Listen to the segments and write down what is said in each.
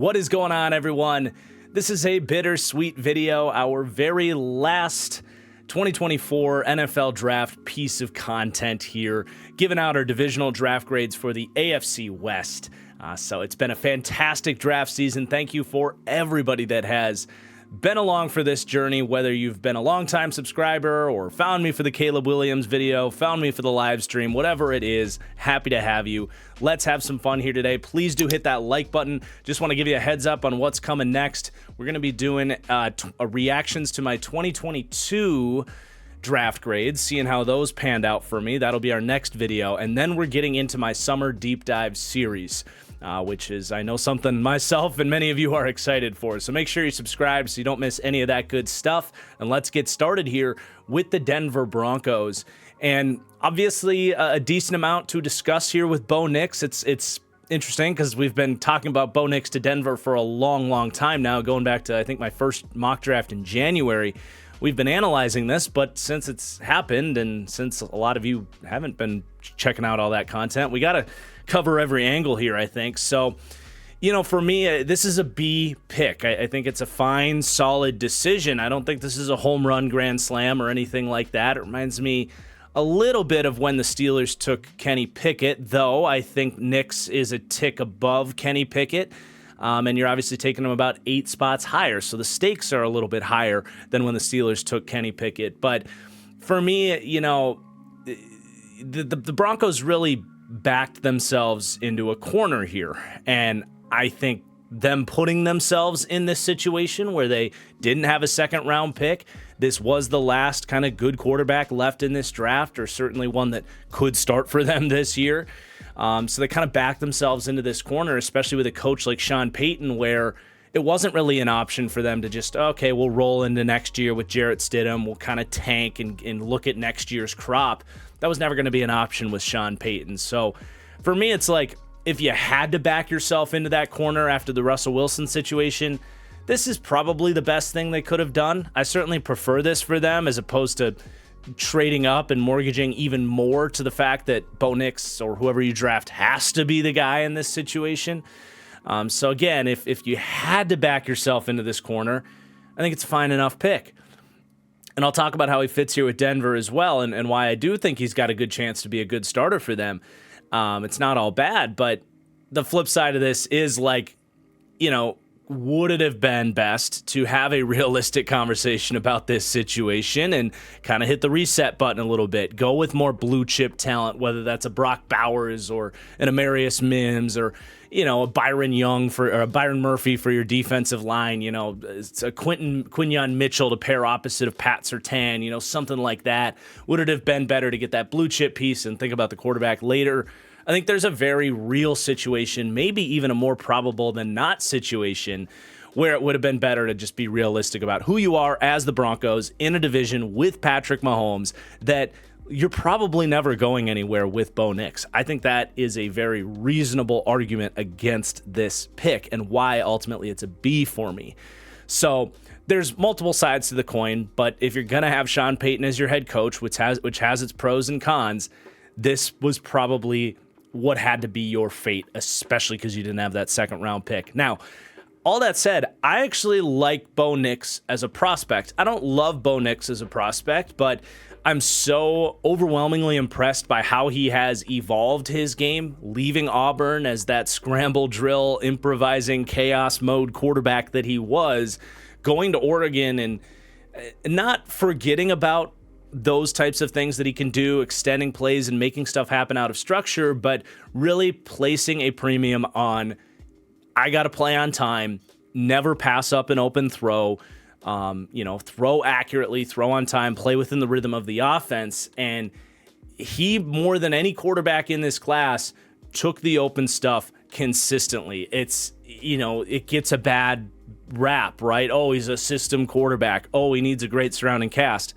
What is going on, everyone? This is a bittersweet video, our very last 2024 NFL Draft piece of content here, giving out our divisional draft grades for the AFC West. So it's been a fantastic draft season. Thank you for everybody that has been along for this journey, whether you've been a longtime subscriber or found me for the Caleb Williams video, found me for the live stream, whatever it is, happy to have you. Let's have some fun here today. Please do hit that like button. Just want to give you a heads up on what's coming next. We're going to be doing reactions to my 2022 draft grades, seeing how those panned out for me. That'll be our next video. And then we're getting into my summer deep dive series, which is, I know, something myself and many of you are excited for. So make sure you subscribe so you don't miss any of that good stuff. And let's get started here with the Denver Broncos. And obviously a decent amount to discuss here with Bo Nix. It's interesting because we've been talking about Bo Nix to Denver for a long time now, going back to, I think, my first mock draft in January. We've been analyzing this, but since it's happened and since a lot of you haven't been checking out all that content, we got to cover every angle here, I think. So, you know, for me, this is a B pick. I think it's a fine, solid decision. I don't think this is a home run grand slam or anything like that. It reminds me a little bit of when the Steelers took Kenny Pickett, though I think Nix is a tick above Kenny Pickett. And you're obviously taking him about 8 spots higher. So the stakes are a little bit higher than when the Steelers took Kenny Pickett. But for me, you know, the Broncos really backed themselves into a corner here. And I think them putting themselves in this situation where they didn't have a second round pick, this was the last kind of good quarterback left in this draft, or certainly one that could start for them this year. So they kind of backed themselves into this corner, especially with a coach like Sean Payton, where it wasn't really an option for them to just, okay, we'll roll into next year with Jarrett Stidham. We'll kind of tank and look at next year's crop. That was never going to be an option with Sean Payton. So for me, it's like, if you had to back yourself into that corner after the Russell Wilson situation, this is probably the best thing they could have done. I certainly prefer this for them as opposed to trading up and mortgaging even more to the fact that Bo Nix or whoever you draft has to be the guy in this situation. So again, if you had to back yourself into this corner, I think it's a fine enough pick. And I'll talk about how he fits here with Denver as well, and why I do think he's got a good chance to be a good starter for them. It's not all bad, but the flip side of this is, like, you know, would it have been best to have a realistic conversation about this situation and kind of hit the reset button a little bit, go with more blue chip talent, whether that's a Brock Bowers or an Amarius Mims or, you know, a Byron Murphy for your defensive line, you know, it's a Quinyon Mitchell to pair opposite of Pat Surtain, you know, something like that. Would it have been better to get that blue chip piece and think about the quarterback later? I think there's a very real situation, maybe even a more probable than not situation, where it would have been better to just be realistic about who you are as the Broncos in a division with Patrick Mahomes, that you're probably never going anywhere with Bo Nix. I think that is a very reasonable argument against this pick and why ultimately it's a B for me. So there's multiple sides to the coin, but if you're going to have Sean Payton as your head coach, which has its pros and cons, this was probably what had to be your fate, especially because you didn't have that second round pick. Now, all that said, I actually like Bo Nix as a prospect. I don't love Bo Nix as a prospect, but I'm so overwhelmingly impressed by how he has evolved his game, leaving Auburn as that scramble drill, improvising chaos mode quarterback that he was, going to Oregon and not forgetting about those types of things that he can do, extending plays and making stuff happen out of structure, but really placing a premium on, I got to play on time, never pass up an open throw, you know, throw accurately, throw on time, play within the rhythm of the offense. And he, more than any quarterback in this class, took the open stuff consistently. It's, you know, it gets a bad rap, right? Oh, he's a system quarterback. Oh, he needs a great surrounding cast.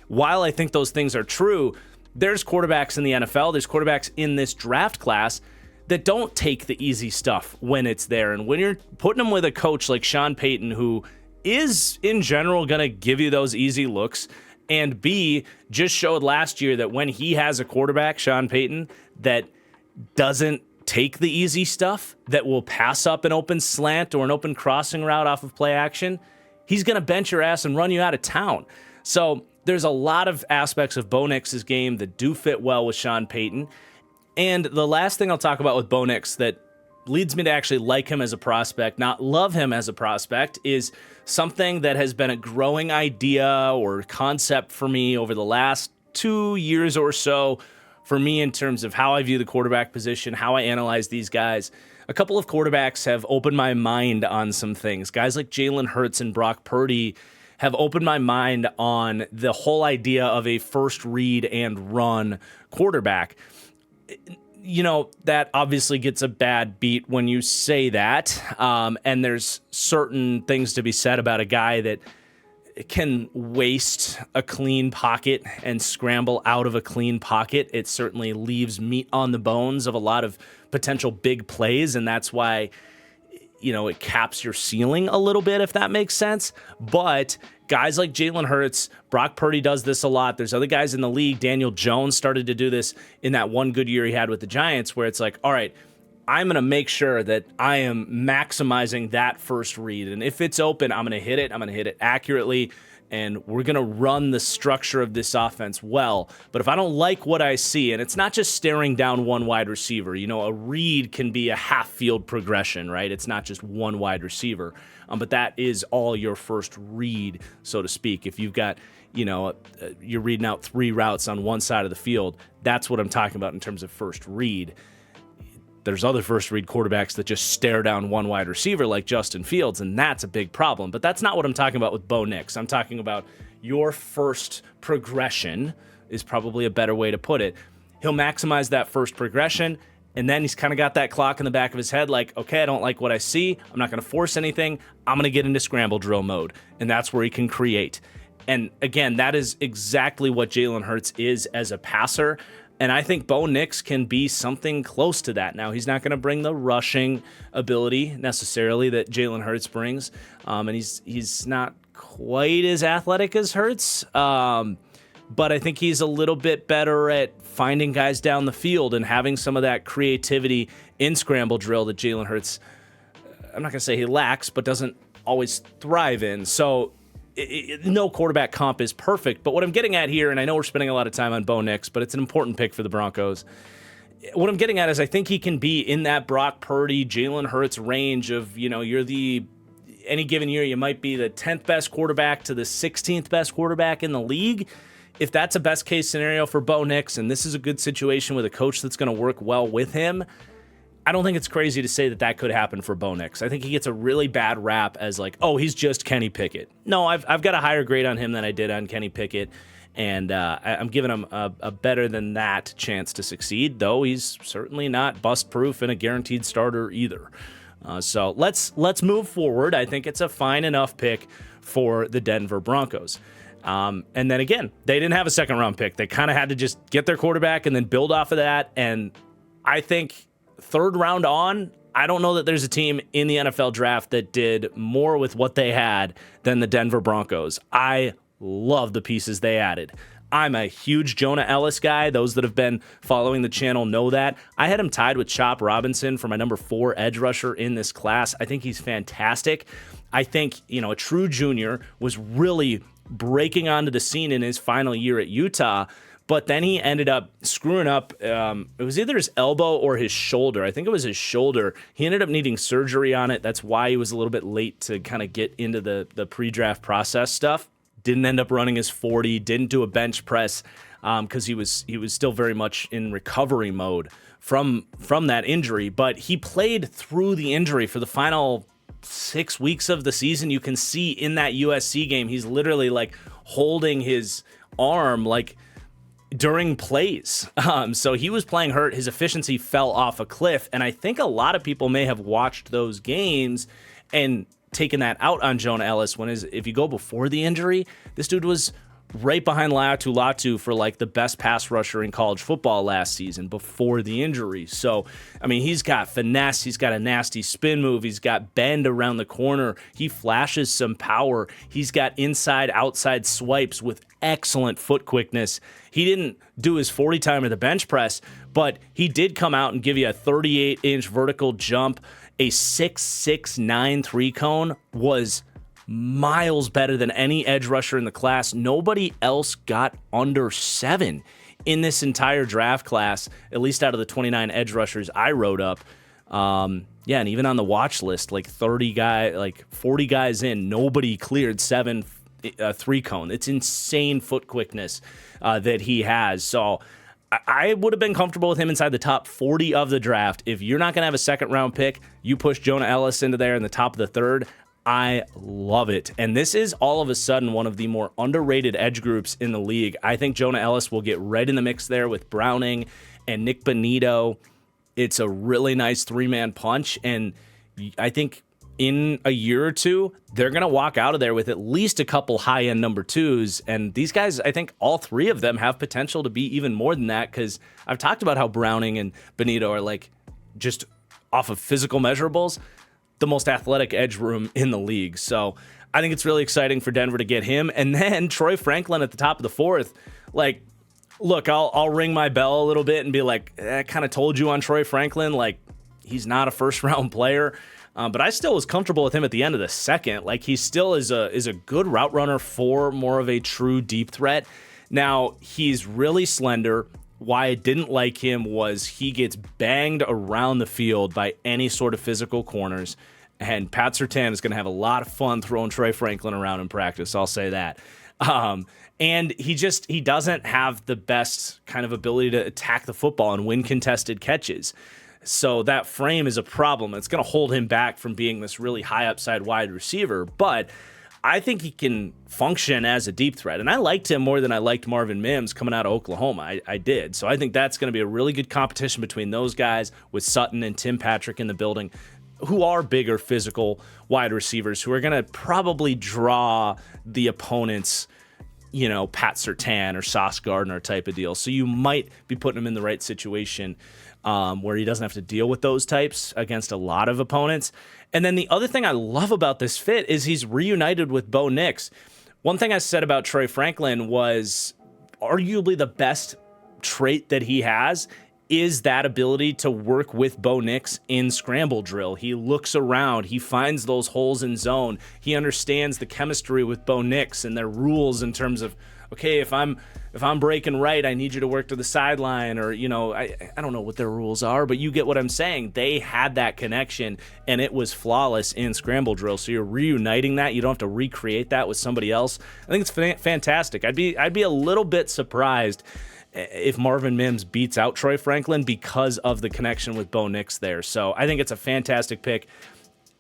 While I think those things are true, there's quarterbacks in the NFL, there's quarterbacks in this draft class that don't take the easy stuff when it's there. And when you're putting them with a coach like Sean Payton, who is in general going to give you those easy looks, and B, just showed last year that when he has a quarterback, Sean Payton, that doesn't take the easy stuff, that will pass up an open slant or an open crossing route off of play action, he's going to bench your ass and run you out of town. So there's a lot of aspects of Bo Nix's game that do fit well with Sean Payton. And the last thing I'll talk about with Bo Nix that leads me to actually like him as a prospect, not love him as a prospect, is something that has been a growing idea or concept for me over the last 2 years or so, for me in terms of how I view the quarterback position, how I analyze these guys. A couple of quarterbacks have opened my mind on some things. Guys like Jalen Hurts and Brock Purdy have opened my mind on the whole idea of a first read and run quarterback. You know, that obviously gets a bad beat when you say that. And there's certain things to be said about a guy that can waste a clean pocket and scramble out of a clean pocket. It certainly leaves meat on the bones of a lot of potential big plays, and that's why, you know, it caps your ceiling a little bit, if that makes sense. But guys like Jalen Hurts, Brock Purdy does this a lot. There's other guys in the league. Daniel Jones started to do this in that one good year he had with the Giants, where it's like, all right, I'm going to make sure that I am maximizing that first read. And if it's open, I'm going to hit it. I'm going to hit it accurately. And we're going to run the structure of this offense well. But if I don't like what I see, and it's not just staring down one wide receiver, you know, a read can be a half field progression, right? It's not just one wide receiver. But that is all your first read, so to speak. If you've got, you know, you're reading out 3 routes on one side of the field, that's what I'm talking about in terms of first read. There's other first read quarterbacks that just stare down one wide receiver like Justin Fields, and that's a big problem. But that's not what I'm talking about with Bo Nix. I'm talking about your first progression is probably a better way to put it. He'll maximize that first progression, and then he's kind of got that clock in the back of his head like, okay, I don't like what I see. I'm not going to force anything. I'm going to get into scramble drill mode, and that's where he can create. And again, that is exactly what Jalen Hurts is as a passer. And I think Bo Nix can be something close to that. Now, he's not going to bring the rushing ability necessarily that Jalen Hurts brings. And he's not quite as athletic as Hurts. But I think he's a little bit better at finding guys down the field and having some of that creativity in scramble drill that Jalen Hurts, I'm not going to say he lacks, but doesn't always thrive in. So no quarterback comp is perfect, but what I'm getting at here, and I know we're spending a lot of time on Bo Nix, but it's an important pick for the Broncos. What I'm getting at is I think he can be in that Brock Purdy, Jalen Hurts range of, you know, any given year you might be the 10th best quarterback to the 16th best quarterback in the league. If that's a best case scenario for Bo Nix, and this is a good situation with a coach that's going to work well with him, I don't think it's crazy to say that that could happen for Bo Nix. I think he gets a really bad rap as like, oh, he's just Kenny Pickett. No, I've got a higher grade on him than I did on Kenny Pickett, and I'm giving him a better than that chance to succeed, though he's certainly not bust-proof and a guaranteed starter either. So let's move forward. I think it's a fine enough pick for the Denver Broncos. And then again, they didn't have a second-round pick. They kind of had to just get their quarterback and then build off of that, and I think third round on, I don't know that there's a team in the NFL draft that did more with what they had than the Denver Broncos. I love the pieces they added. I'm a huge Jonah Ellis guy. Those that have been following the channel know that. I had him tied with Chop Robinson for my number 4 edge rusher in this class. I think he's fantastic. I think, you know, a true junior was really breaking onto the scene in his final year at Utah. But then he ended up screwing up. It was either his elbow or his shoulder. I think it was his shoulder. He ended up needing surgery on it. That's why he was a little bit late to kind of get into the pre-draft process stuff. Didn't end up running his 40. Didn't do a bench press because he was still very much in recovery mode from that injury. But he played through the injury for the final 6 weeks of the season. You can see in that USC game, he's literally like holding his arm like during plays. So he was playing hurt. His efficiency fell off a cliff. And I think a lot of people may have watched those games and taken that out on Jonah Ellis if you go before the injury, this dude was right behind Latu Latu for like the best pass rusher in college football last season before the injury. So, I mean, he's got finesse. He's got a nasty spin move. He's got bend around the corner. He flashes some power. He's got inside, outside swipes with excellent foot quickness. He didn't do his 40 time or the bench press, but he did come out and give you a 38-inch vertical jump. A 6'6", 9'3" cone was miles better than any edge rusher in the class. Nobody else got under 7 in this entire draft class, at least out of the 29 edge rushers I wrote up. Yeah, and even on the watch list, like 40 guys in, nobody cleared 7 3 cone. It's insane foot quickness that he has. So I would have been comfortable with him inside the top 40 of the draft. If you're not going to have a second round pick, you push Jonah Ellis into there in the top of the 3rd. I love it. And this is all of a sudden one of the more underrated edge groups in the league. I think Jonah Ellis will get right in the mix there with Browning and Nick Bonito. It's a really nice 3-man punch. And I think in a year or two, they're going to walk out of there with at least a couple high-end number 2s. And these guys, I think all 3 of them have potential to be even more than that, because I've talked about how Browning and Bonito are like just off of physical measurables, the most athletic edge room in the league. So I think it's really exciting for Denver to get him. And then Troy Franklin at the top of the 4th. Like, look, I'll ring my bell a little bit and be like, I kind of told you on Troy Franklin. Like, he's not a first-round player. But I still was comfortable with him at the end of the 2nd. Like, he still is a good route runner for more of a true deep threat. Now, he's really slender. Why I didn't like him was he gets banged around the field by any sort of physical corners, and Pat Surtain is going to have a lot of fun throwing Troy Franklin around in practice. I'll say that. And he doesn't have the best kind of ability to attack the football and win contested catches. So that frame is a problem. It's going to hold him back from being this really high upside wide receiver, but I think he can function as a deep threat. And I liked him more than I liked Marvin Mims coming out of Oklahoma. I did. So I think that's going to be a really good competition between those guys, with Sutton and Tim Patrick in the building, who are bigger physical wide receivers who are going to probably draw the opponents, Pat Surtain or Sauce Gardner type of deal. So you might be putting him in the right situation where he doesn't have to deal with those types against a lot of opponents. And then the other thing I love about this fit is he's reunited with Bo Nix. One thing I said about Troy Franklin was arguably the best trait that he has is that ability to work with Bo Nix in scramble drill. He looks around, he finds those holes in zone, he understands the chemistry with Bo Nix and their rules in terms of, okay, if I'm breaking right, I need you to work to the sideline, or I don't know what their rules are, but you get what I'm saying. They had that connection, and it was flawless in scramble drill. So you're reuniting that. You don't have to recreate that with somebody else. I think it's fantastic. I'd be a little bit surprised if Marvin Mims beats out Troy Franklin because of the connection with Bo Nix there. So I think it's a fantastic pick.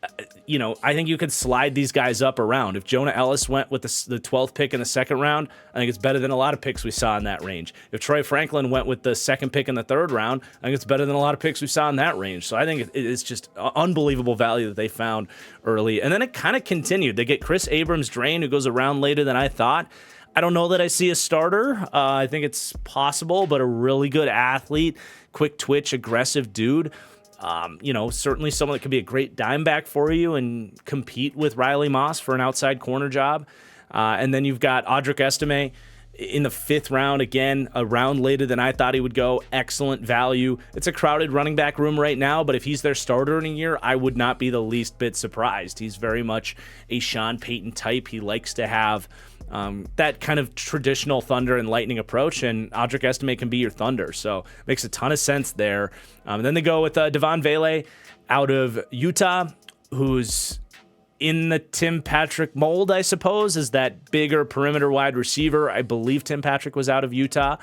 I think you could slide these guys up around. If Jonah Ellis went with the 12th pick in the 2nd round, I think it's better than a lot of picks we saw in that range. If Troy Franklin went with the 2nd pick in the 3rd round, I think it's better than a lot of picks we saw in that range. So I think it's just unbelievable value that they found early. And then it kind of continued. They get Chris Abrams-Drain, who goes around later than I thought. I don't know that I see a starter. I think it's possible, but a really good athlete, quick twitch, aggressive dude. Certainly someone that could be a great dime back for you and compete with Riley Moss for an outside corner job. And then you've got Audric Estime in the 5th round, again, a round later than I thought he would go. Excellent value. It's a crowded running back room right now, but if he's their starter in a year, I would not be the least bit surprised. He's very much a Sean Payton type. He likes to have that kind of traditional thunder and lightning approach, and Audric Estime can be your thunder. So makes a ton of sense there. And then they go with Devon Vele out of Utah, who's in the Tim Patrick mold, I suppose, is that bigger perimeter wide receiver. I believe Tim Patrick was out of Utah.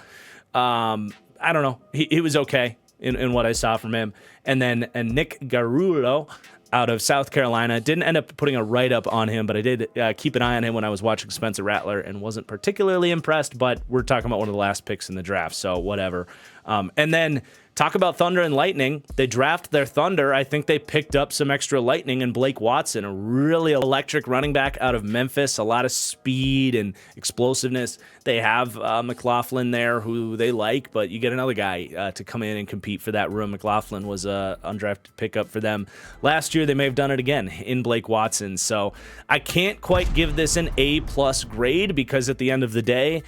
I don't know. He was okay in what I saw from him. And then Nick Garulo out of South Carolina. Didn't end up putting a write-up on him, but I did keep an eye on him when I was watching Spencer Rattler and wasn't particularly impressed, but we're talking about one of the last picks in the draft, so whatever. And then talk about thunder and lightning. They draft their thunder. I think they picked up some extra lightning in Blake Watson, a really electric running back out of Memphis, a lot of speed and explosiveness. They have McLaughlin there, who they like, but you get another guy to come in and compete for that room. McLaughlin was a undrafted pickup for them last year. They may have done it again in Blake Watson. So I can't quite give this an A+ grade, because at the end of the day,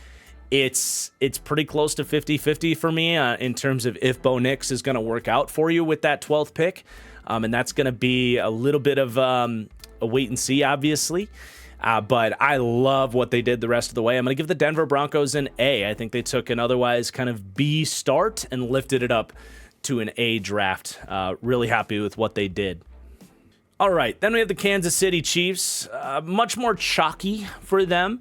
it's pretty close to 50-50 for me in terms of if Bo Nix is going to work out for you with that 12th pick. And that's going to be a little bit of a wait and see, obviously. But I love what they did the rest of the way. I'm going to give the Denver Broncos an A. I think they took an otherwise kind of B start and lifted it up to an A draft. Really happy with what they did. All right, then we have the Kansas City Chiefs. Much more chalky for them.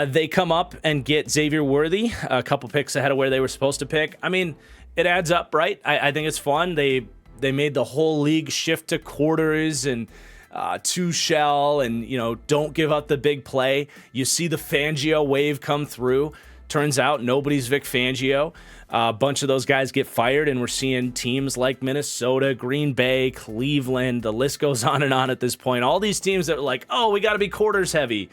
They come up and get Xavier Worthy, a couple picks ahead of where they were supposed to pick. I mean, it adds up, right? I think it's fun. They made the whole league shift to quarters and two shell, and don't give up the big play. You see the Fangio wave come through. Turns out nobody's Vic Fangio. A bunch of those guys get fired, and we're seeing teams like Minnesota, Green Bay, Cleveland. The list goes on and on at this point. All these teams that are like, oh, we got to be quarters heavy.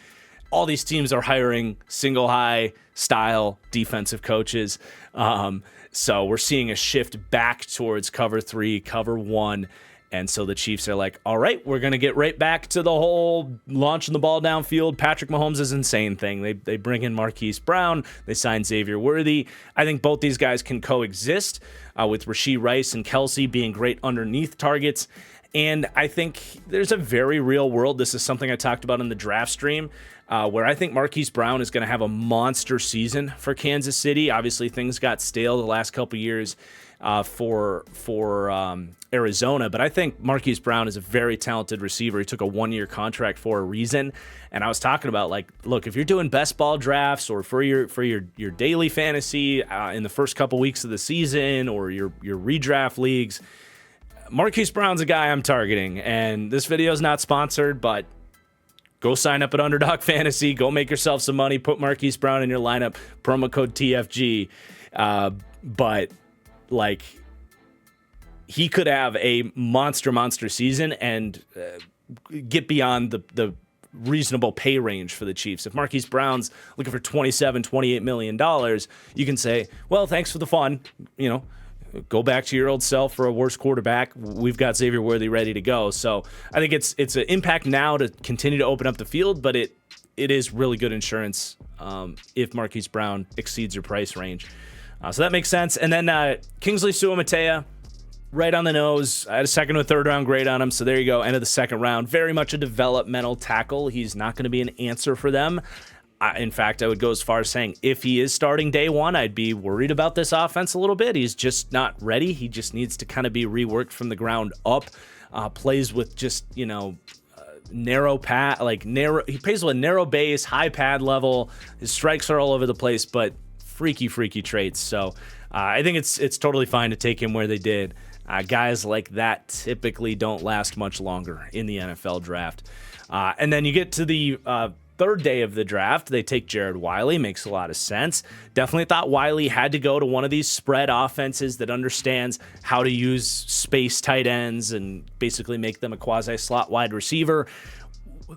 All these teams are hiring single high style defensive coaches. So we're seeing a shift back towards cover 3, cover 1. And so the Chiefs are like, all right, we're going to get right back to the whole launching the ball downfield. Patrick Mahomes is insane thing. They bring in Marquise Brown. They sign Xavier Worthy. I think both these guys can coexist with Rashee Rice and Kelsey being great underneath targets. And I think there's a very real world. This is something I talked about in the draft stream, where I think Marquise Brown is going to have a monster season for Kansas City. Obviously, things got stale the last couple years for Arizona, but I think Marquise Brown is a very talented receiver. He took a 1-year contract for a reason. And I was talking about, like, look, if you're doing best ball drafts or for your daily fantasy in the first couple weeks of the season, or your redraft leagues, Marquise Brown's a guy I'm targeting. And this video is not sponsored, but go sign up at Underdog Fantasy. Go make yourself some money. Put Marquise Brown in your lineup. Promo code TFG. But, like, he could have a monster season and get beyond the reasonable pay range for the Chiefs. If Marquise Brown's looking for $28 million, you can say, well, thanks for the fun. Go back to your old self for a worse quarterback. We've got Xavier Worthy ready to go. So I think it's an impact now to continue to open up the field, but it is really good insurance if Marquise Brown exceeds your price range. So that makes sense. And then Kingsley Suamataia, right on the nose. I had a second or third round grade on him, so there you go. End of the second round. Very much a developmental tackle. He's not going to be an answer for them. In fact, I would go as far as saying if he is starting day one, I'd be worried about this offense a little bit. He's just not ready. He just needs to kind of be reworked from the ground up. Plays with just, narrow pad, he plays with a narrow base, high pad level. His strikes are all over the place, but freaky traits. So I think it's totally fine to take him where they did. Guys like that typically don't last much longer in the NFL draft. And then you get to the third day of the draft, they take Jared Wiley. Makes a lot of sense. Definitely thought Wiley had to go to one of these spread offenses that understands how to use space tight ends and basically make them a quasi-slot wide receiver.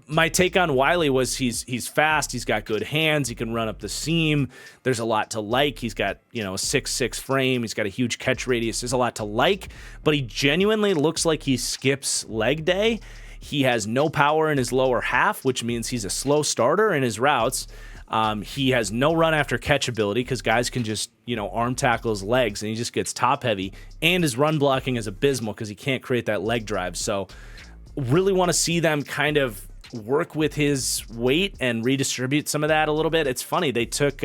My take on Wiley was he's fast. He's got good hands. He can run up the seam. There's a lot to like. He's got, a 6'6" frame. He's got a huge catch radius. There's a lot to like, but he genuinely looks like he skips leg day. He has no power in his lower half, which means he's a slow starter in his routes. He has no run after catch ability because guys can just, arm tackle his legs, and he just gets top heavy. And his run blocking is abysmal because he can't create that leg drive. So really want to see them kind of work with his weight and redistribute some of that a little bit. It's funny, they took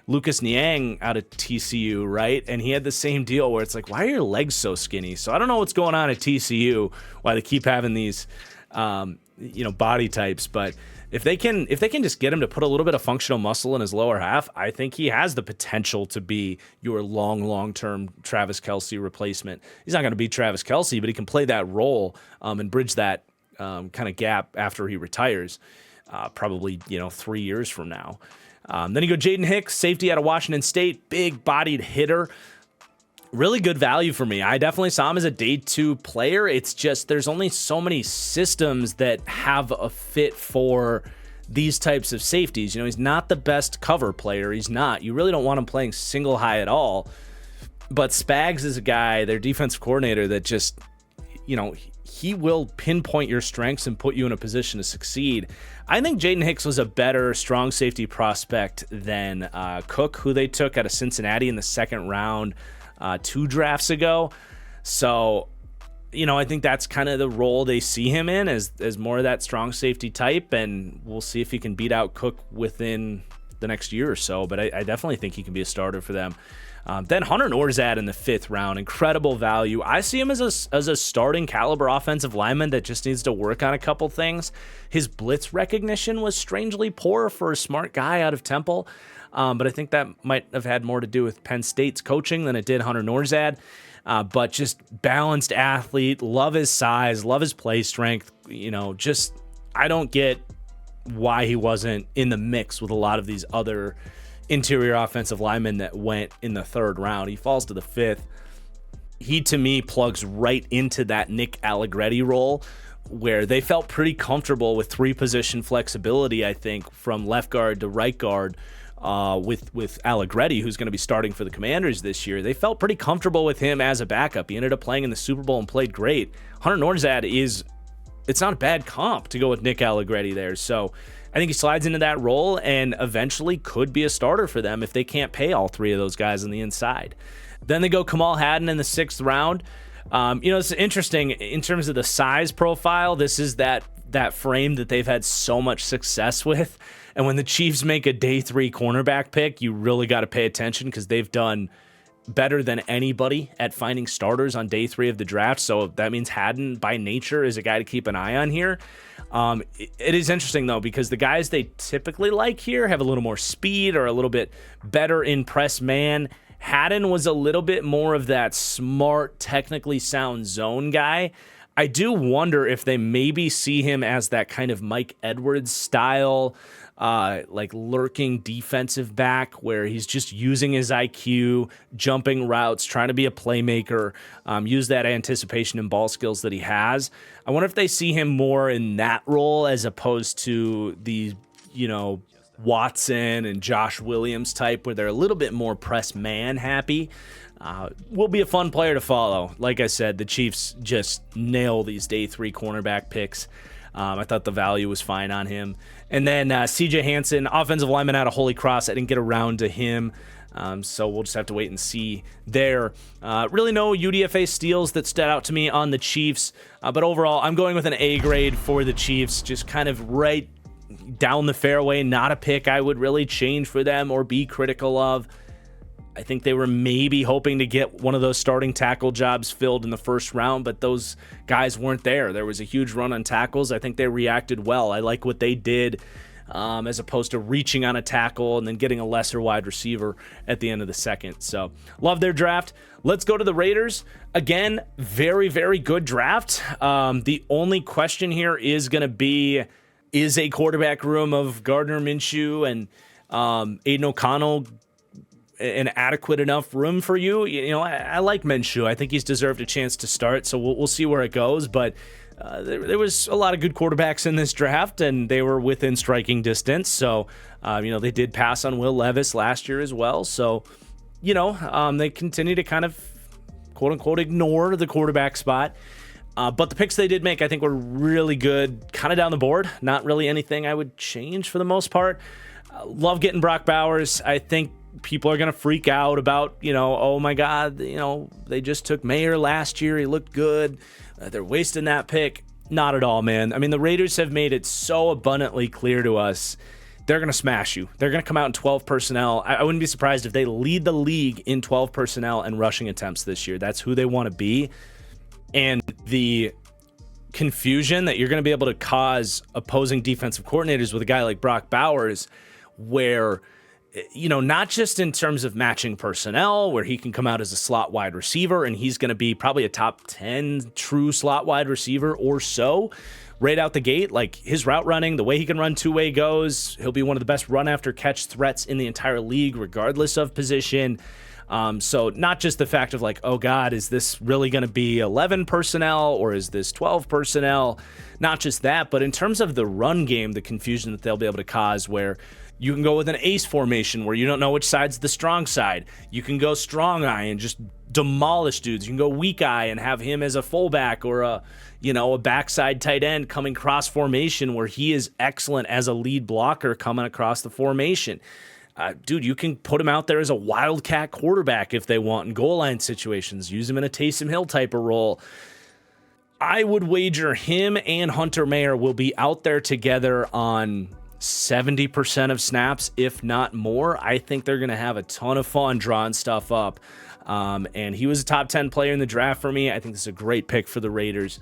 Lucas Niang out of TCU, right? And he had the same deal where it's like, why are your legs so skinny? So I don't know what's going on at TCU, why they keep having these, body types. But if they can just get him to put a little bit of functional muscle in his lower half, I think he has the potential to be your long-term Travis Kelce replacement. He's not going to be Travis Kelce, but he can play that role and bridge that kind of gap after he retires, probably 3 years from now. Then you go Jaden Hicks, safety out of Washington State, big-bodied hitter. Really good value for me. I definitely saw him as a day 2 player. It's just there's only so many systems that have a fit for these types of safeties. He's not the best cover player. He's not. You really don't want him playing single high at all. But Spags is a guy, their defensive coordinator, that just, he will pinpoint your strengths and put you in a position to succeed. I think Jaden Hicks was a better strong safety prospect than Cook, who they took out of Cincinnati in the second round 2 drafts ago. So, I think that's kind of the role they see him in as more of that strong safety type, and we'll see if he can beat out Cook within the next year or so, but I definitely think he can be a starter for them. Then Hunter Norzad in the 5th round, incredible value. I see him as a starting caliber offensive lineman that just needs to work on a couple things. His blitz recognition was strangely poor for a smart guy out of Temple. But I think that might have had more to do with Penn State's coaching than it did Hunter Norzad. But just balanced athlete, love his size, love his play strength. I don't get why he wasn't in the mix with a lot of these other interior offensive linemen that went in the 3rd round. He falls to the 5th. He, to me, plugs right into that Nick Allegretti role, where they felt pretty comfortable with 3-position flexibility, I think, from left guard to right guard. With Allegretti, who's going to be starting for the Commanders this year. They felt pretty comfortable with him as a backup. He ended up playing in the Super Bowl and played great. Hunter Norzad it's not a bad comp to go with Nick Allegretti there. So I think he slides into that role and eventually could be a starter for them if they can't pay all 3 of those guys on the inside. Then they go Kamal Hadden in the 6th round. It's interesting in terms of the size profile. This is that frame that they've had so much success with. And when the Chiefs make a day 3 cornerback pick, you really got to pay attention because they've done better than anybody at finding starters on day 3 of the draft. So that means Hadden, by nature, is a guy to keep an eye on here. It is interesting, though, because the guys they typically like here have a little more speed or a little bit better in press man. Hadden was a little bit more of that smart, technically sound zone guy. I do wonder if they maybe see him as that kind of Mike Edwards style, like lurking defensive back where he's just using his IQ, jumping routes, trying to be a playmaker, use that anticipation and ball skills that he has. I wonder if they see him more in that role as opposed to the, Watson and Josh Williams type where they're a little bit more press man happy. Will be a fun player to follow. Like I said, the Chiefs just nail these day 3 cornerback picks. I thought the value was fine on him. And then CJ Hansen, offensive lineman out of Holy Cross. I didn't get around to him, so we'll just have to wait and see there. Really no UDFA steals that stood out to me on the Chiefs, but overall, I'm going with an A grade for the Chiefs, just kind of right down the fairway, not a pick I would really change for them or be critical of. I think they were maybe hoping to get one of those starting tackle jobs filled in the 1st round, but those guys weren't there. There was a huge run on tackles. I think they reacted well. I like what they did as opposed to reaching on a tackle and then getting a lesser wide receiver at the end of the 2nd. So love their draft. Let's go to the Raiders. Again, very, very good draft. The only question here is going to be, is a quarterback room of Gardner Minshew and Aiden O'Connell an adequate enough room for you? I like Minshew. I think he's deserved a chance to start, so we'll see where it goes. But there was a lot of good quarterbacks in this draft, and they were within striking distance. So, they did pass on Will Levis last year as well. So, they continue to kind of, quote-unquote, ignore the quarterback spot. But the picks they did make, I think, were really good, kind of down the board. Not really anything I would change for the most part. Love getting Brock Bowers. I think people are going to freak out about, oh my God, they just took Mayer last year. He looked good. They're wasting that pick. Not at all, man. I mean, the Raiders have made it so abundantly clear to us. They're going to smash you. They're going to come out in 12 personnel. I wouldn't be surprised if they lead the league in 12 personnel and rushing attempts this year. That's who they want to be. And the confusion that you're going to be able to cause opposing defensive coordinators with a guy like Brock Bowers, where, not just in terms of matching personnel, where he can come out as a slot wide receiver and he's going to be probably a top 10 true slot wide receiver or so right out the gate. Like his route running, the way he can run two-way goes, he'll be one of the best run after catch threats in the entire league, regardless of position. So not just the fact of like, oh God, is this really going to be 11 personnel or is this 12 personnel? Not just that, but in terms of the run game, the confusion that they'll be able to cause where you can go with an ace formation where you don't know which side's the strong side. You can go strong eye and just demolish dudes. You can go weak eye and have him as a fullback or a backside tight end coming cross formation where he is excellent as a lead blocker coming across the formation. Dude, you can put him out there as a wildcat quarterback if they want in goal line situations. Use him in a Taysom Hill type of role. I would wager him and Hunter Mayer will be out there together on 70% of snaps, if not more. I think they're going to have a ton of fun drawing stuff up. And he was a top 10 player in the draft for me. I think this is a great pick for the Raiders.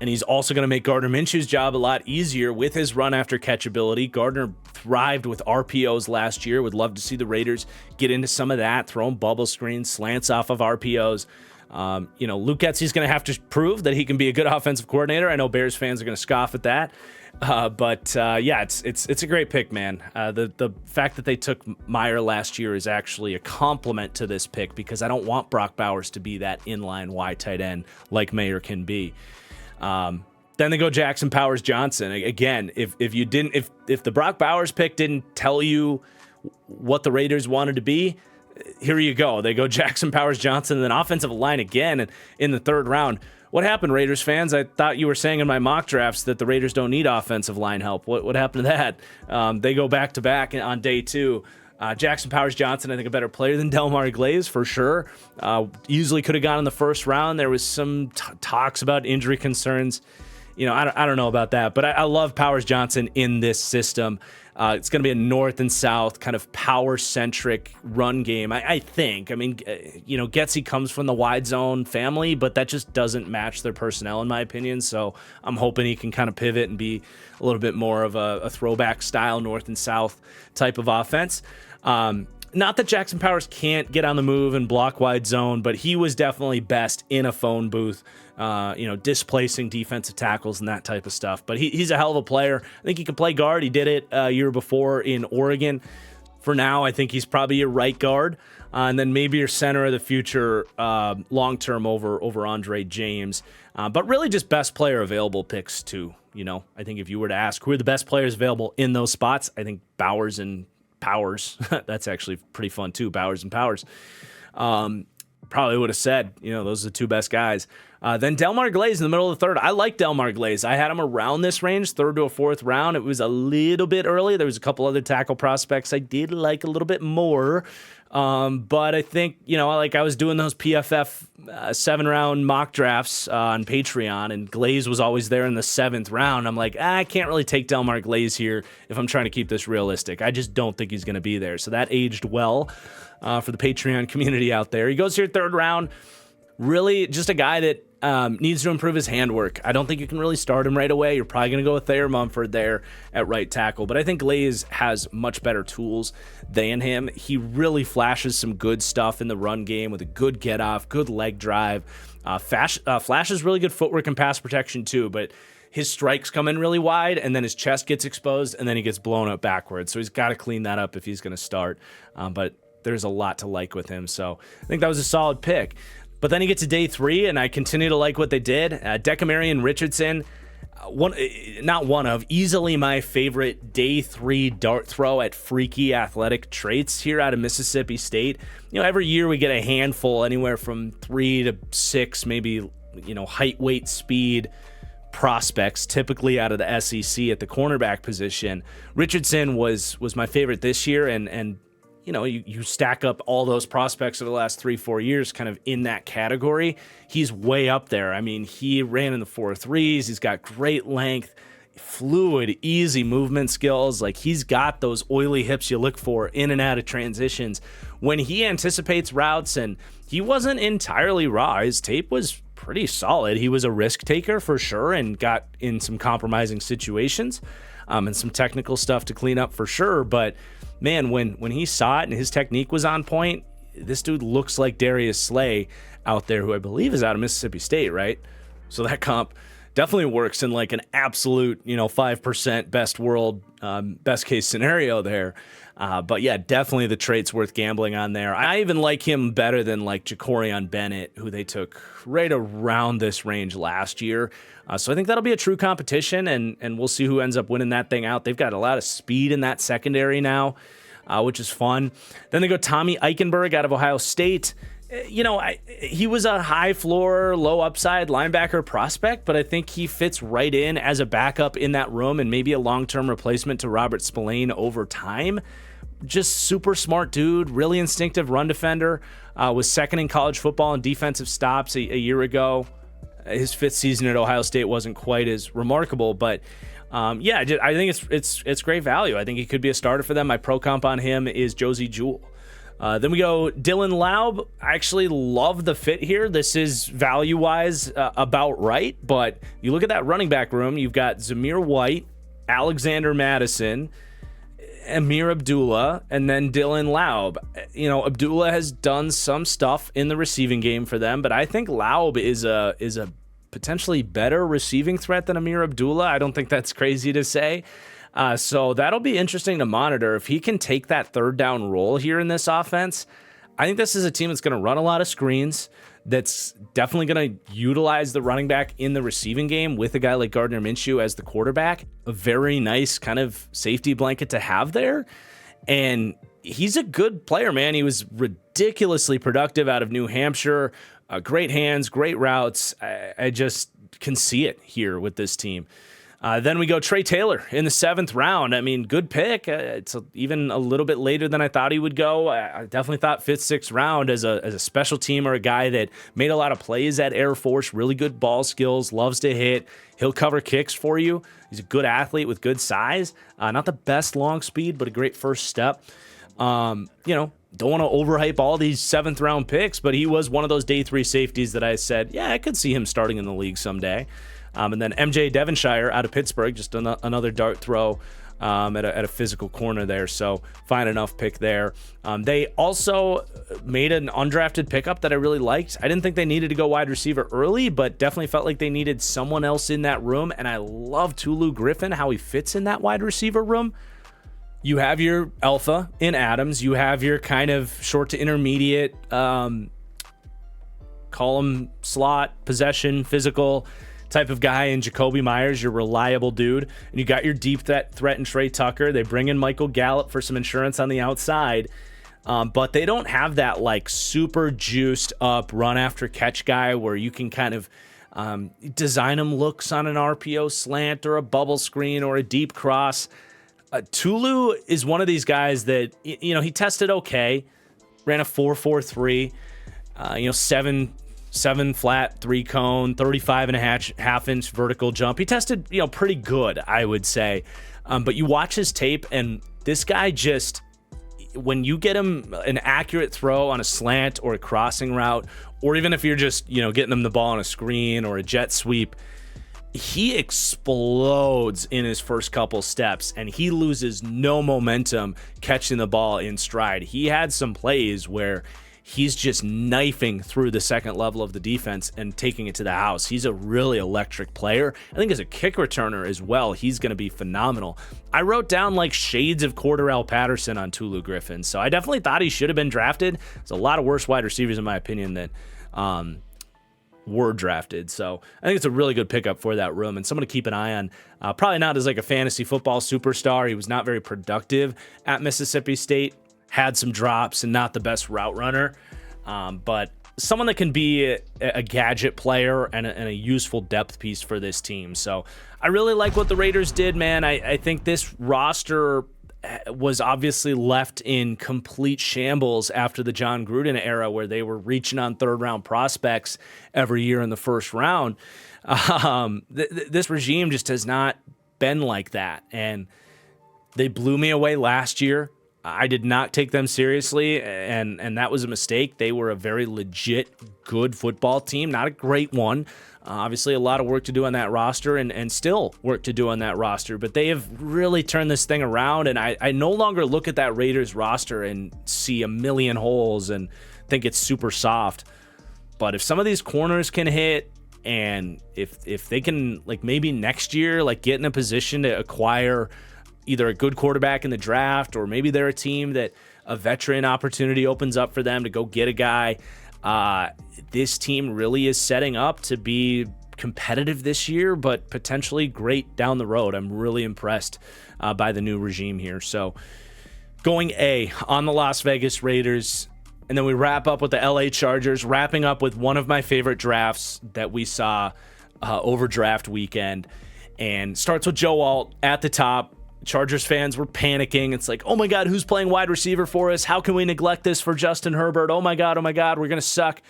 And he's also going to make Gardner Minshew's job a lot easier with his run after catch ability. Gardner thrived with RPOs last year. Would love to see the Raiders get into some of that, throwing bubble screens, slants off of RPOs. Luke Getsy's going to have to prove that he can be a good offensive coordinator. I know Bears fans are going to scoff at that. But it's a great pick, man. The fact that they took Meyer last year is actually a compliment to this pick because I don't want Brock Bowers to be that inline wide tight end like Mayer can be. Then they go Jackson Powers Johnson. Again, if the Brock Bowers pick didn't tell you what the Raiders wanted to be, here you go. They go Jackson Powers Johnson and then offensive line again in the third round. What happened, Raiders fans? I thought you were saying in my mock drafts that the Raiders don't need offensive line help. What happened to that? They go back-to-back on day 2. Jackson Powers Johnson, I think a better player than Delmar Glaze for sure. Easily could have gone in the first round. There was some talks about injury concerns. I don't know about that, but I love Powers Johnson in this system. It's going to be a north and south kind of power-centric run game, I think. I mean, Getsy comes from the wide zone family, but that just doesn't match their personnel, in my opinion. So I'm hoping he can kind of pivot and be a little bit more of a throwback style north and south type of offense. Not that Jackson Powers can't get on the move and block wide zone, but he was definitely best in a phone booth, displacing defensive tackles and that type of stuff. But he's a hell of a player. I think he can play guard. He did it a year before in Oregon. For now, I think he's probably your right guard, and then maybe your center of the future long-term over Andre James. But really just best player available picks too. I think if you were to ask who are the best players available in those spots, I think Bowers and Powers. That's actually pretty fun too. Bowers and Powers. Probably would have said, those are the two best guys. Then Delmar Glaze in the middle of the third. I like Delmar Glaze. I had him around this range, third to a fourth round. It was a little bit early. There was a couple other tackle prospects I did like a little bit more. But I think, I was doing those PFF 7-round mock drafts on Patreon, and Glaze was always there in the 7th round. I'm like, I can't really take Delmar Glaze here if I'm trying to keep this realistic. I just don't think he's going to be there. So that aged well for the Patreon community out there. He goes here 3rd round. Really just a guy that needs to improve his handwork. I don't think you can really start him right away. You're probably going to go with Thayer Mumford there at right tackle, but I think Glaze has much better tools than him. He really flashes some good stuff in the run game with a good get off, good leg drive. Flashes really good footwork and pass protection too, but his strikes come in really wide and then his chest gets exposed and then he gets blown up backwards. So he's got to clean that up if he's going to start. But there's a lot to like with him. So I think that was a solid pick. But then you get to day 3, and I continue to like what they did. Decamarion Richardson, easily my favorite day 3 dart throw at freaky athletic traits here out of Mississippi State. Every year we get a handful, anywhere from 3 to 6, maybe, height, weight, speed prospects, typically out of the SEC at the cornerback position. Richardson was my favorite this year, and you stack up all those prospects over the last 3-4 years kind of in that category. He's way up there. I mean, he ran in the 4.3s. He's got great length, fluid, easy movement skills. Like, he's got those oily hips you look for in and out of transitions. When he anticipates routes, and he wasn't entirely raw, his tape was pretty solid. He was a risk taker for sure and got in some compromising situations and some technical stuff to clean up for sure. But man, when he saw it and his technique was on point, this dude looks like Darius Slay out there, who I believe is out of Mississippi State, right? So that comp definitely works in like an absolute, 5% best case scenario there. But yeah, definitely the trait's worth gambling on there. I even like him better than like Jacorian Bennett, who they took right around this range last year. So I think that'll be a true competition, and we'll see who ends up winning that thing out. They've got a lot of speed in that secondary now, which is fun. Then they go Tommy Eichenberg out of Ohio State. He was a high floor, low upside linebacker prospect, but I think he fits right in as a backup in that room and maybe a long-term replacement to Robert Spillane over time. Just super smart dude, really instinctive run defender, was second in college football in defensive stops a year ago. His 5th season at Ohio State wasn't quite as remarkable, but I think it's great value. I think he could be a starter for them. My pro comp on him is Josie Jewell. Then we go Dylan Laub. I actually love the fit here. This is value-wise about right, but you look at that running back room, you've got Zamir White, Alexander Madison, Amir Abdullah, and then Dylan Laub. Abdullah has done some stuff in the receiving game for them, but I think Laub is a potentially better receiving threat than Amir Abdullah. I don't think that's crazy to say. So that'll be interesting to monitor. If he can take that third down role here in this offense, I think this is a team that's going to run a lot of screens, that's definitely going to utilize the running back in the receiving game with a guy like Gardner Minshew as the quarterback. A very nice kind of safety blanket to have there. And he's a good player, man. He was ridiculously productive out of New Hampshire. Great hands, great routes. I just can see it here with this team. Then we go Trey Taylor in the 7th round. I mean, good pick. It's even a little bit later than I thought he would go. I definitely thought 5th, 6th round as a special teamer, a guy that made a lot of plays at Air Force, really good ball skills, loves to hit. He'll cover kicks for you. He's a good athlete with good size. Not the best long speed, but a great first step. Don't want to overhype all these 7th round picks, but he was one of those day 3 safeties that I said, yeah, I could see him starting in the league someday. And then MJ Devonshire out of Pittsburgh, just another dart throw at a physical corner there. So fine enough pick there. They also made an undrafted pickup that I really liked. I didn't think they needed to go wide receiver early, but definitely felt like they needed someone else in that room. And I love Tulu Griffin, how he fits in that wide receiver room. You have your alpha in Adams. You have your kind of short to intermediate, call him slot, possession, physical type of guy in Jacoby Myers, your reliable dude. And you got your deep threat in Trey Tucker. They bring in Michael Gallup for some insurance on the outside. But they don't have that like super juiced up run after catch guy where you can kind of design him looks on an RPO slant or a bubble screen or a deep cross. Tulu is one of these guys that, he tested okay, ran a 4.43, 7 flat, 3 cone, 35.5 inch vertical jump. He tested, pretty good, I would say. But you watch his tape, and this guy just, when you get him an accurate throw on a slant or a crossing route, or even if you're just, getting him the ball on a screen or a jet sweep, he explodes in his first couple steps, and he loses no momentum catching the ball in stride. He had some plays where he's just knifing through the second level of the defense and taking it to the house. He's a really electric player. I think as a kick returner as well, he's going to be phenomenal. I wrote down like shades of Cordarrelle Patterson on Tulu Griffin, so I definitely thought he should have been drafted. There's a lot of worse wide receivers, in my opinion, that were drafted. So I think it's a really good pickup for that room and someone to keep an eye on. Probably not as like a fantasy football superstar. He was not very productive at Mississippi State. Had some drops and not the best route runner, but someone that can be a gadget player and a useful depth piece for this team. So I really like what the Raiders did, man. I think this roster was obviously left in complete shambles after the John Gruden era, where they were reaching on 3rd round prospects every year in the 1st round. This regime just has not been like that, and they blew me away last year. I did not take them seriously, and that was a mistake. They were a very legit, good football team, not a great one. Obviously, a lot of work to do on that roster, and still work to do on that roster. But they have really turned this thing around, and I no longer look at that Raiders roster and see a million holes and think it's super soft. But if some of these corners can hit, And if they can, like, maybe next year, like, get in a position to acquire either a good quarterback in the draft, or maybe they're a team that a veteran opportunity opens up for them to go get a guy. This team really is setting up to be competitive this year, but potentially great down the road. I'm really impressed by the new regime here. So going A on the Las Vegas Raiders. And then we wrap up with the LA Chargers, wrapping up with one of my favorite drafts that we saw over draft weekend. And starts with Joe Alt at the top. Chargers fans were panicking. It's like, oh my God, who's playing wide receiver for us? How can we neglect this for Justin Herbert? Oh my God, we're going to suck.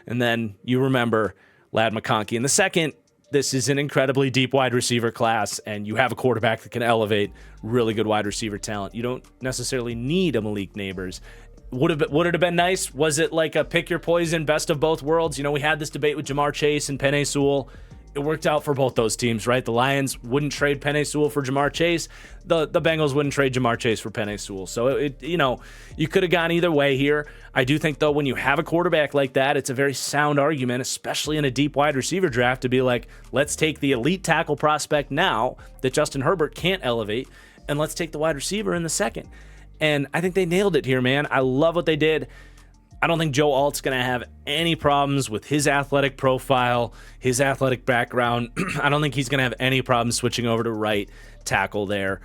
And then you remember Ladd McConkey in the second. This is an incredibly deep wide receiver class, and you have a quarterback that can elevate really good wide receiver talent. You don't necessarily need a Malik Neighbors. Would it have been nice? Was it like a pick your poison, best of both worlds? You know, we had this debate with Jamar Chase and Penei Sewell. It worked out for both those teams, right? The Lions wouldn't trade Penei Sewell for Jamar Chase. The Bengals wouldn't trade Jamar Chase for Penei Sewell. So, you could have gone either way here. I do think, though, when you have a quarterback like that, it's a very sound argument, especially in a deep wide receiver draft, to be like, let's take the elite tackle prospect now that Justin Herbert can't elevate, and let's take the wide receiver in the second. And I think they nailed it here, man. I love what they did. I don't think Joe Alt's going to have any problems with his athletic profile, his athletic background. I don't think he's going to have any problems switching over to right tackle there.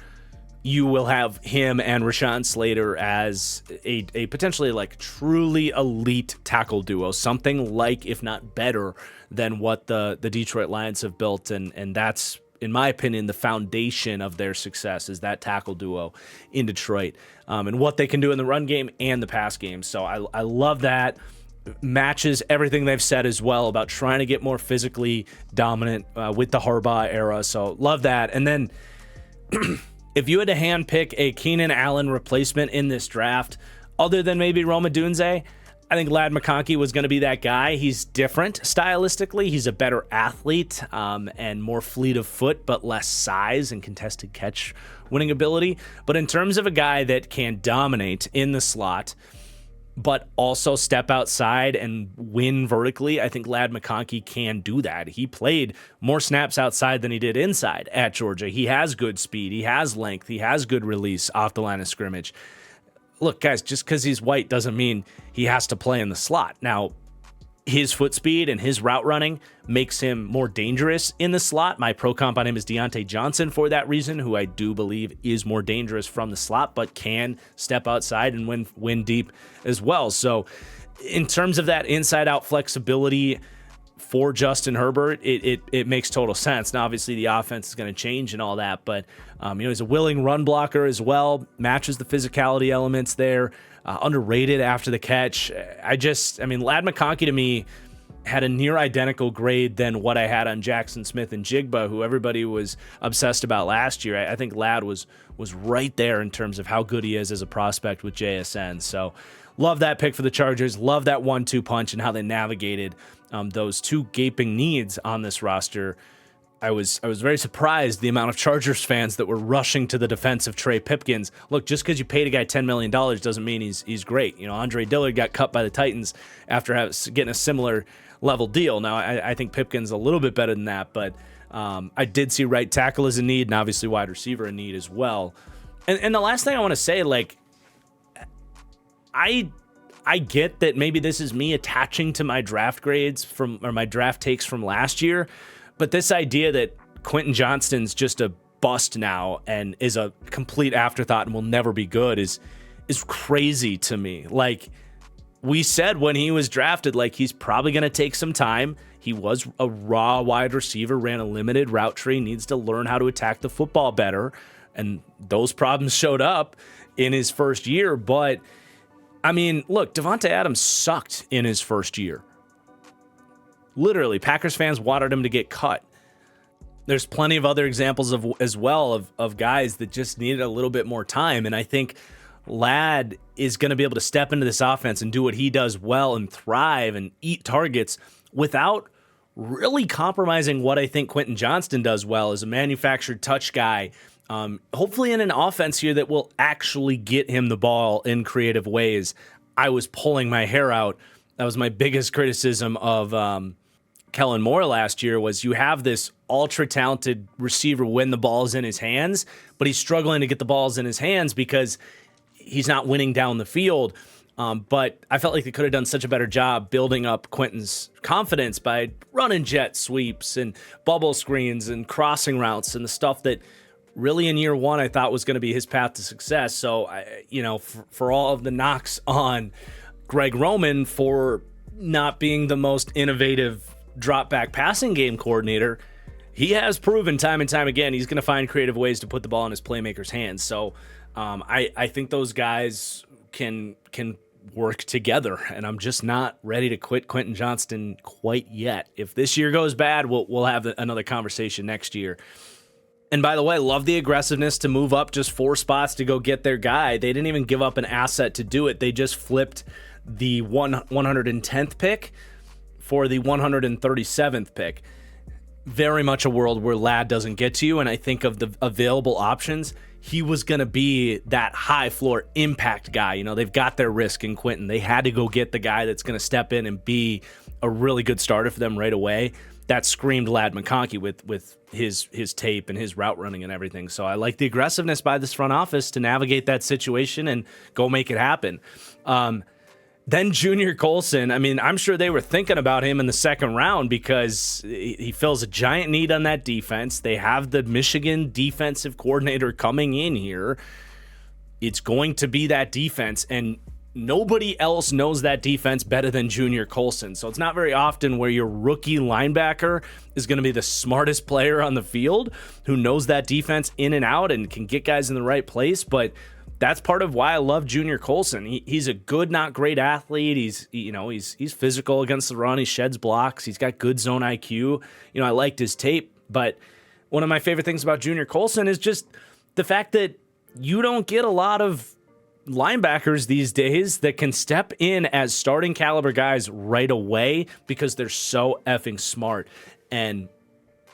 You will have him and Rashawn Slater as a potentially like truly elite tackle duo, something like, if not better, than what the Detroit Lions have built. And that's, in my opinion, the foundation of their success is that tackle duo in Detroit, and what they can do in the run game and the pass game. So I love that. Matches everything they've said as well about trying to get more physically dominant with the Harbaugh era. So love that. And then if you had to handpick a Keenan Allen replacement in this draft, other than maybe Rome Odunze, I think Ladd McConkey was going to be that guy. He's different stylistically. He's a better athlete and more fleet of foot, but less size and contested catch winning ability. But in terms of a guy that can dominate in the slot, but also step outside and win vertically, I think Ladd McConkey can do that. He played more snaps outside than he did inside at Georgia. He has good speed. He has length. He has good release off the line of scrimmage. Look, guys, just because he's white doesn't mean he has to play in the slot. Now, his foot speed and his route running makes him more dangerous in the slot. My pro comp on him is Deontay Johnson for that reason, who I do believe is more dangerous from the slot, but can step outside and win deep as well. So in terms of that inside-out flexibility for Justin Herbert, it makes total sense. Now, obviously, the offense is going to change and all that, but he's a willing run blocker as well, matches the physicality elements there, underrated after the catch. Ladd McConkey to me had a near identical grade than what I had on Jackson Smith and Jigba, who everybody was obsessed about last year. I think Ladd was right there in terms of how good he is as a prospect with JSN. So love that pick for the Chargers. Love that 1-2 punch and how they navigated those two gaping needs on this roster. I was very surprised the amount of Chargers fans that were rushing to the defense of Trey Pipkins. Look, just because you paid a guy $10 million doesn't mean he's great. Andre Dillard got cut by the Titans after getting a similar level deal. Now, I think Pipkins a little bit better than that, but I did see right tackle as a need and obviously wide receiver a need as well. And the last thing I want to say, like, I get that maybe this is me attaching to my draft grades or my draft takes from last year, but this idea that Quentin Johnston's just a bust now and is a complete afterthought and will never be good is crazy to me. Like, we said when he was drafted, like, he's probably going to take some time. He was a raw wide receiver, ran a limited route tree, needs to learn how to attack the football better, and those problems showed up in his first year. But I mean, look, Devontae Adams sucked in his first year. Literally, Packers fans wanted him to get cut. There's plenty of other examples as well of guys that just needed a little bit more time. And I think Ladd is going to be able to step into this offense and do what he does well and thrive and eat targets without really compromising what I think Quentin Johnston does well as a manufactured touch guy. Hopefully in an offense here that will actually get him the ball in creative ways. I was pulling my hair out. That was my biggest criticism of Kellen Moore last year was you have this ultra talented receiver when the ball's in his hands, but he's struggling to get the balls in his hands because he's not winning down the field. But I felt like they could have done such a better job building up Quentin's confidence by running jet sweeps and bubble screens and crossing routes and the stuff that really in year one I thought was going to be his path to success. So, for all of the knocks on Greg Roman for not being the most innovative drop back passing game coordinator, he has proven time and time again he's going to find creative ways to put the ball in his playmakers' hands. So I think those guys can work together, and I'm just not ready to quit Quentin Johnston quite yet. If this year goes bad, we'll have another conversation next year. And by the way, love the aggressiveness to move up just 4 spots to go get their guy. They didn't even give up an asset to do it. They just flipped the 110th pick for the 137th pick. Very much a world where Ladd doesn't get to you, and I think of the available options, he was going to be that high floor impact guy. They've got their risk in Quentin. They had to go get the guy that's going to step in and be a really good starter for them right away. That screamed Ladd McConkey with his tape and his route running and everything. So I like the aggressiveness by this front office to navigate that situation and go make it happen. Then Junior Colson, I'm sure they were thinking about him in the second round because he fills a giant need on that defense. They have the Michigan defensive coordinator coming in here. It's going to be that defense, and nobody else knows that defense better than Junior Colson. So it's not very often where your rookie linebacker is going to be the smartest player on the field who knows that defense in and out and can get guys in the right place, but that's part of why I love Junior Colson. He's a good, not great athlete. He's physical against the run. He sheds blocks. He's got good zone IQ. I liked his tape, but one of my favorite things about Junior Colson is just the fact that you don't get a lot of linebackers these days that can step in as starting caliber guys right away because they're so effing smart. And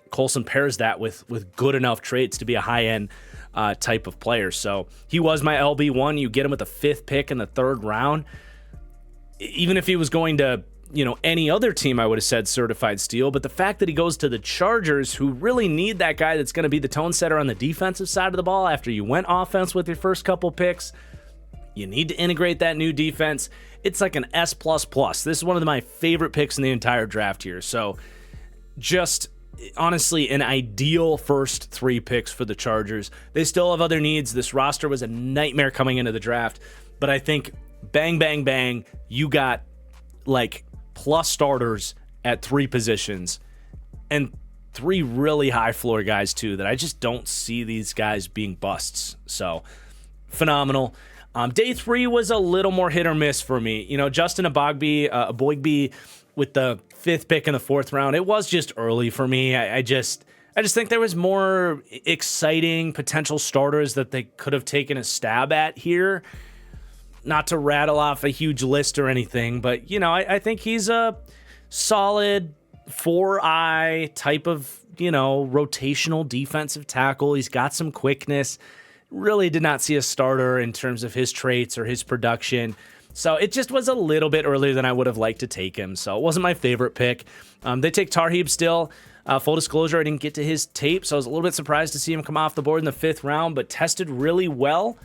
Colson pairs that with good enough traits to be a high-end type of player. So he was my LB1. You get him with the 5th pick in the 3rd round. Even if he was going to, any other team, I would have said certified steal. But the fact that he goes to the Chargers, who really need that guy that's going to be the tone setter on the defensive side of the ball after you went offense with your first couple picks, you need to integrate that new defense. It's like an S++. This is one of my favorite picks in the entire draft here. So just honestly an ideal first 3 picks for the Chargers. They still have other needs. This roster was a nightmare coming into the draft, but I think bang, bang, bang, you got like plus starters at 3 positions and 3 really high floor guys too that I just don't see these guys being busts. So phenomenal. Day 3 was a little more hit or miss for me. Justin Aboigbe with the 5th pick in the 4th round, it was just early for me. I just think there was more exciting potential starters that they could have taken a stab at here. Not to rattle off a huge list or anything, but, I think he's a solid 4-eye type of, rotational defensive tackle. He's got some quickness. Really did not see a starter in terms of his traits or his production. So it just was a little bit earlier than I would have liked to take him. So it wasn't my favorite pick. They take Tarheeb still. Full disclosure, I didn't get to his tape, so I was a little bit surprised to see him come off the board in the 5th round, but tested really well.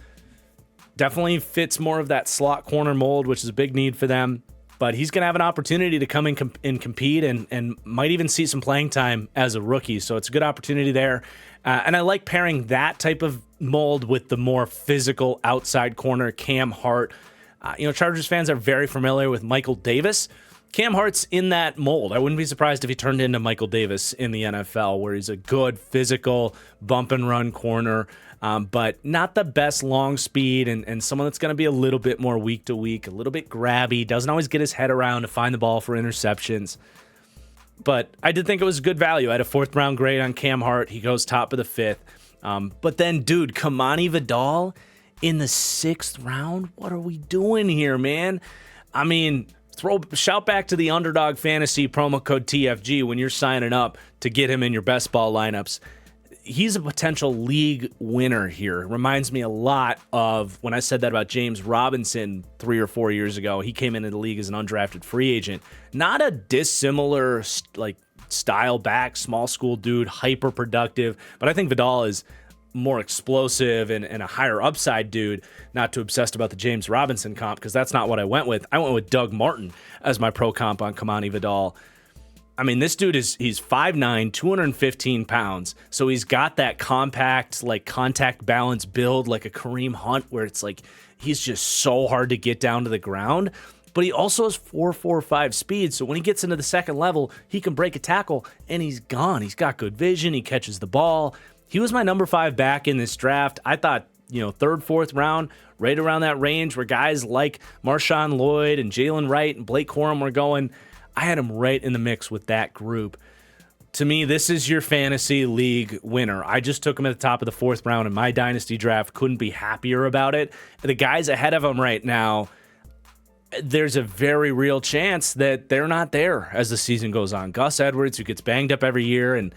Definitely fits more of that slot corner mold, which is a big need for them. But he's going to have an opportunity to come in and compete and might even see some playing time as a rookie. So it's a good opportunity there. And I like pairing that type of mold with the more physical outside corner, Cam Hart. Chargers fans are very familiar with Michael Davis. Cam Hart's in that mold. I wouldn't be surprised if he turned into Michael Davis in the NFL, where he's a good physical bump and run corner, but not the best long speed and someone that's going to be a little bit more week to week, a little bit grabby, doesn't always get his head around to find the ball for interceptions. But I did think it was good value. I had a 4th round grade on Cam Hart. He goes top of the 5th. But then, dude, Kamani Vidal in the 6th round? What are we doing here, man? Shout back to the Underdog Fantasy promo code TFG when you're signing up to get him in your best ball lineups. he's a potential league winner here. It reminds me a lot of when I said that about James Robinson 3 or 4 years ago. He came into the league as an undrafted free agent. Not a dissimilar style back, small school dude, hyper productive, but I think Vidal is more explosive and a higher upside dude. Not too obsessed about the James Robinson comp, because that's not what I went with. I went with Doug Martin as my pro comp on Kamani Vidal. I mean, this dude he's 5'9", 215 pounds. So he's got that compact, contact balance build like a Kareem Hunt, where it's like he's just so hard to get down to the ground. But he also has 4.45 speed. So when he gets into the second level, he can break a tackle and he's gone. He's got good vision. He catches the ball. He was my number 5 back in this draft. I thought, third, fourth round, right around that range where guys like Marshawn Lloyd and Jalen Wright and Blake Corum were going. I had him right in the mix with that group. To me, this is your fantasy league winner. I just took him at the top of the 4th round in my dynasty draft. Couldn't be happier about it. The guys ahead of him right now, there's a very real chance that they're not there as the season goes on. Gus Edwards, who gets banged up every year, and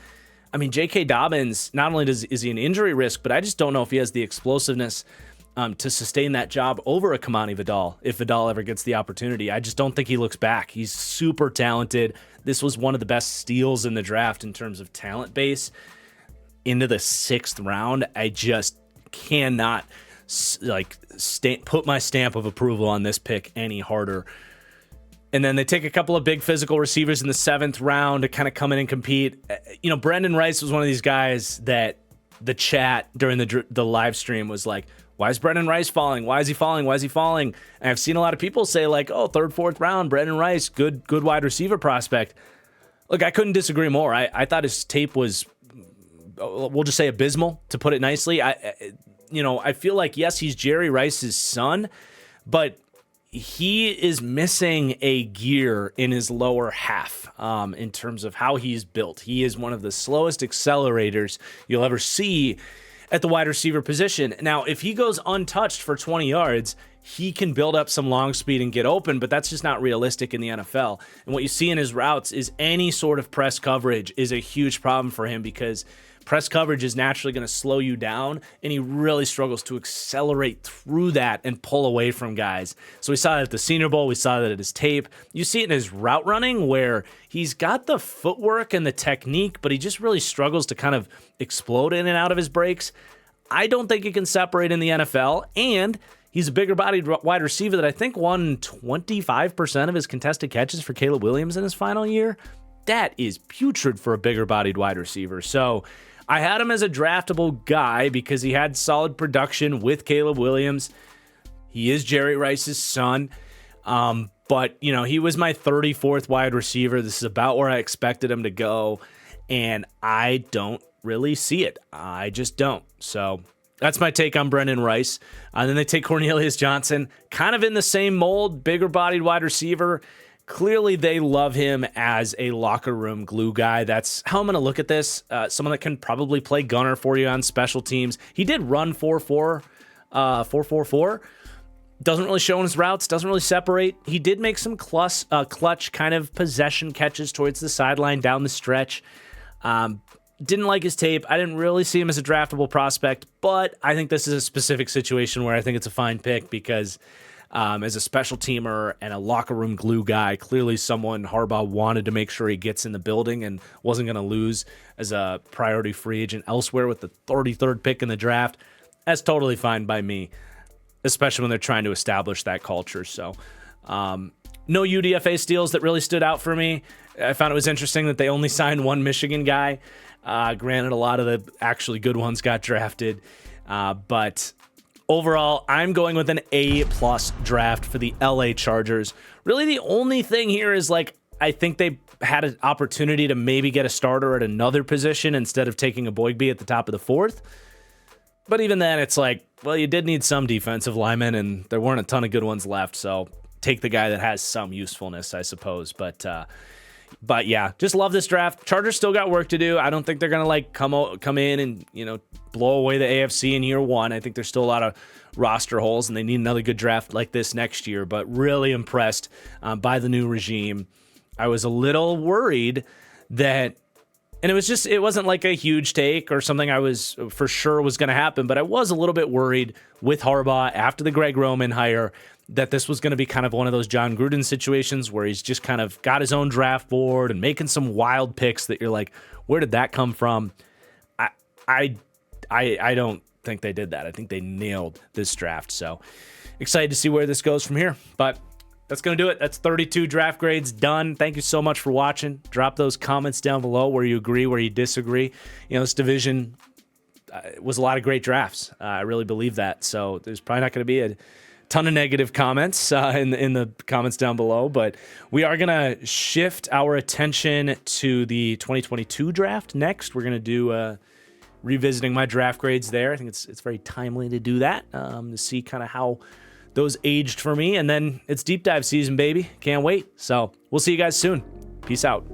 I mean, J.K. Dobbins, not only is he an injury risk, but I just don't know if he has the explosiveness to sustain that job over a Kamani Vidal, if Vidal ever gets the opportunity. I just don't think he looks back. He's super talented. This was one of the best steals in the draft in terms of talent base. Into the 6th round, I just cannot put my stamp of approval on this pick any harder. And then they take a couple of big physical receivers in the 7th round to kind of come in and compete. Brendan Rice was one of these guys that the chat during the live stream was like, why is Brendan Rice falling? Why is he falling? Why is he falling? And I've seen a lot of people say like, oh, 3rd, 4th round, Brendan Rice, good wide receiver prospect. Look, I couldn't disagree more. I thought his tape was, we'll just say abysmal, to put it nicely. I feel like, yes, he's Jerry Rice's son, but he is missing a gear in his lower half in terms of how he's built. He is one of the slowest accelerators you'll ever see at the wide receiver position. Now, if he goes untouched for 20 yards, he can build up some long speed and get open, but that's just not realistic in the NFL. And what you see in his routes is any sort of press coverage is a huge problem for him, because press coverage is naturally going to slow you down, and he really struggles to accelerate through that and pull away from guys. So we saw that at the Senior Bowl. We saw that at his tape. You see it in his route running, where he's got the footwork and the technique, but he just really struggles to kind of explode in and out of his breaks. I don't think he can separate in the NFL, and he's a bigger-bodied wide receiver that I think won 25% of his contested catches for Caleb Williams in his final year. That is putrid for a bigger-bodied wide receiver. So I had him as a draftable guy because he had solid production with Caleb Williams. He is Jerry Rice's son. But, he was my 34th wide receiver. This is about where I expected him to go, and I don't really see it. I just don't. So that's my take on Brendan Rice. And then they take Cornelius Johnson, kind of in the same mold, bigger-bodied wide receiver. Clearly, they love him as a locker room glue guy. That's how I'm going to look at this. Someone that can probably play gunner for you on special teams. He did run 4.4. Doesn't really show in his routes. Doesn't really separate. He did make some clutch kind of possession catches towards the sideline down the stretch. Didn't like his tape. I didn't really see him as a draftable prospect, but I think this is a specific situation where I think it's a fine pick because as a special teamer and a locker room glue guy, clearly someone Harbaugh wanted to make sure he gets in the building and wasn't going to lose as a priority free agent elsewhere with the 33rd pick in the draft. That's totally fine by me, especially when they're trying to establish that culture. So no UDFA steals that really stood out for me. I found it was interesting that they only signed one Michigan guy. Granted, a lot of the actually good ones got drafted, but overall, I'm going with an A+ draft for the LA Chargers. Really, the only thing here is I think they had an opportunity to maybe get a starter at another position instead of taking a Boygby at the top of the 4th. But even then, it's you did need some defensive linemen, and there weren't a ton of good ones left. So take the guy that has some usefulness, I suppose. But yeah, just love this draft. Chargers still got work to do. I don't think they're gonna come in and blow away the AFC in year one. I think there's still a lot of roster holes, and they need another good draft like this next year. But really impressed by the new regime. I was a little worried that And it wasn't like a huge take or something I was for sure was going to happen, but I was a little bit worried with Harbaugh after the Greg Roman hire that this was going to be kind of one of those John Gruden situations where he's just kind of got his own draft board and making some wild picks that you're like, where did that come from? I don't think they did that. I think they nailed this draft. So excited to see where this goes from here. But that's going to do it. That's 32 draft grades done. Thank you so much for watching. Drop those comments down below where you agree, where you disagree. This division was a lot of great drafts. I really believe that. So there's probably not going to be a ton of negative comments in the comments down below. But we are going to shift our attention to the 2022 draft next. We're going to do revisiting my draft grades there. I think it's very timely to do that, to see kind of how those aged for me. And then it's deep dive season, baby. Can't wait. So we'll see you guys soon. Peace out.